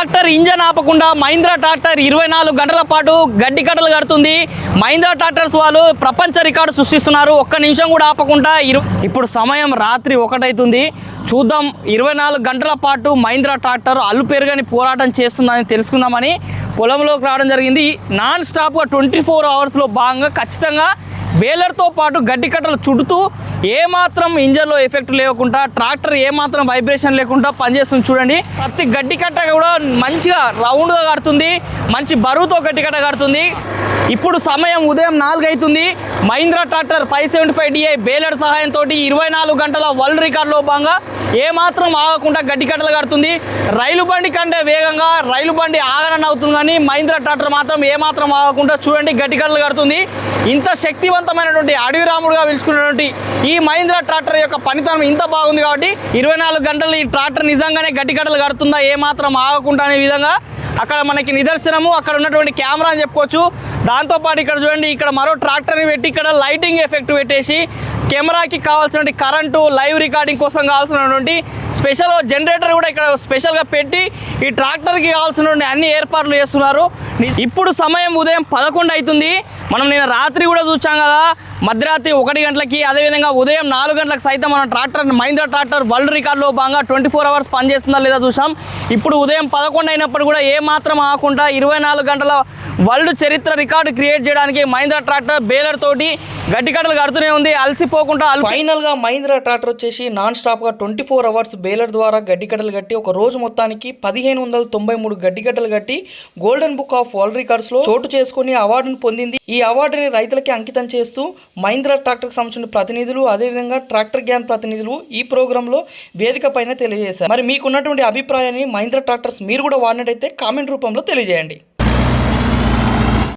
Tractor engine ఆపకుండా Mahindra tractor 24 గంటల పాటు గడ్డి కట్టలు కడుతుంది. మహీంద్రా ట్రాక్టర్స్ వాళ్ళు ప్రపంచ రికార్డు సృష్టిస్తున్నారు. ఒక్క నిమిషం కూడా ఆపకుండా. ఇప్పుడు సమయం రాత్రి 1 అవుతుంది. చూద్దాం 24 గంటల పాటు మహీంద్రా ట్రాక్టర్ అల్లు పెరుగని పోరాటం చేస్తుందని తెలుసుకుందామని పొలంలోకి రావడం జరిగింది. నాన్ స్టాప్గా 24 అవర్స్లో భాగంగా ఖచ్చితంగా బేలర్తో పాటు గడ్డి కట్టలు చుడుతూ ఏమాత్రం ఇంజన్లో ఎఫెక్ట్ లేకుండా ట్రాక్టర్ ఏమాత్రం వైబ్రేషన్ లేకుండా పనిచేస్తుంది. చూడండి, ప్రతి గడ్డి కట్ట కూడా మంచిగా రౌండ్గా కడుతుంది. మంచి బరువుతో గడ్డి కట్ట కడుతుంది. ఇప్పుడు సమయం ఉదయం 4 అవుతుంది. మహీంద్రా ట్రాక్టర్ 575DI బేలర్ సహాయంతో 24 గంటల వరల్డ్ రికార్డులో భాగంగా ఏమాత్రం ఆగకుండా గడ్డి కట్టలు కడుతుంది. రైలు బండి కంటే వేగంగా రైలు బండి ఆగనని అవుతుంది, కానీ మహీంద్రా ట్రాక్టర్ మాత్రం ఏమాత్రం ఆగకుండా చూడండి గడ్డి కట్టలు కడుతుంది. ఇంత శక్తివంతమైనటువంటి అడవి రాముడుగా పిలుచుకున్నటువంటి ఈ మహీంద్రా ట్రాక్టర్ యొక్క పనితనం ఇంత బాగుంది కాబట్టి 24 గంటలు ఈ ట్రాక్టర్ నిజంగానే గడ్డి కట్టలు కడుతుందా ఏమాత్రం ఆగకుండా అనే విధంగా అక్కడ మనకి నిదర్శనము అక్కడ ఉన్నటువంటి కెమెరా అని చెప్పుకోవచ్చు. దాంతోపాటు ఇక్కడ చూడండి, ఇక్కడ మరో ట్రాక్టర్ని పెట్టి ఇక్కడ లైటింగ్ ఎఫెక్ట్ పెట్టేసి కెమెరాకి కావాల్సినటువంటి కరెంటు లైవ్ రికార్డింగ్ కోసం కావాల్సినటువంటి స్పెషల్ జనరేటర్ కూడా ఇక్కడ స్పెషల్గా పెట్టి ఈ ట్రాక్టర్కి కావాల్సినటువంటి అన్ని ఏర్పాట్లు చేస్తున్నారు. ఇప్పుడు సమయం ఉదయం 11 అవుతుంది. మనం నేను రాత్రి కూడా చూసాం కదా, మధ్యరాత్రి 1 గంటలకి, అదేవిధంగా ఉదయం 4 గంటలకు సైతం మన ట్రాక్టర్ మహీంద్రా ట్రాక్టర్ వరల్డ్ రికార్డులో భాగంగా 24 అవర్స్ పనిచేస్తుందా లేదా చూసాం. ఇప్పుడు ఉదయం 11 అయినప్పుడు కూడా ఏమాత్రం ఆగకుండా 24 గంటల వరల్డ్ చరిత్ర రికార్డు క్రియేట్ చేయడానికి మహీంద్రా ట్రాక్టర్ బేలర్ తోటి గడ్డి కట్టలు కడుతూనే ఉంది, అలసిపోకుండా. ఫైనల్గా మహీంద్రా ట్రాక్టర్ వచ్చేసి నాన్ స్టాప్గా 24 అవర్స్ బేలర్ ద్వారా గడ్డి కట్టలు కట్టి ఒక రోజు మొత్తానికి 1593 గడ్డి కట్టలు కట్టి గోల్డెన్ బుక్ ఆఫ్ వరల్డ్ రికార్డ్స్లో చోటు చేసుకుని అవార్డును పొందింది. ఈ అవార్డుని రైతులకి అంకితం చేస్తూ మహీంద్రా ట్రాక్టర్కి సంబంధించిన ప్రతినిధులు, అదేవిధంగా ట్రాక్టర్ గ్యాన్ ప్రతినిధులు ఈ ప్రోగ్రాంలో వేదిక పైన తెలియజేశారు. మరి మీకున్నటువంటి అభిప్రాయాన్ని మహీంద్రా ట్రాక్టర్స్ మీరు కూడా వాడినట్టయితే కామెంట్ రూపంలో తెలియజేయండి.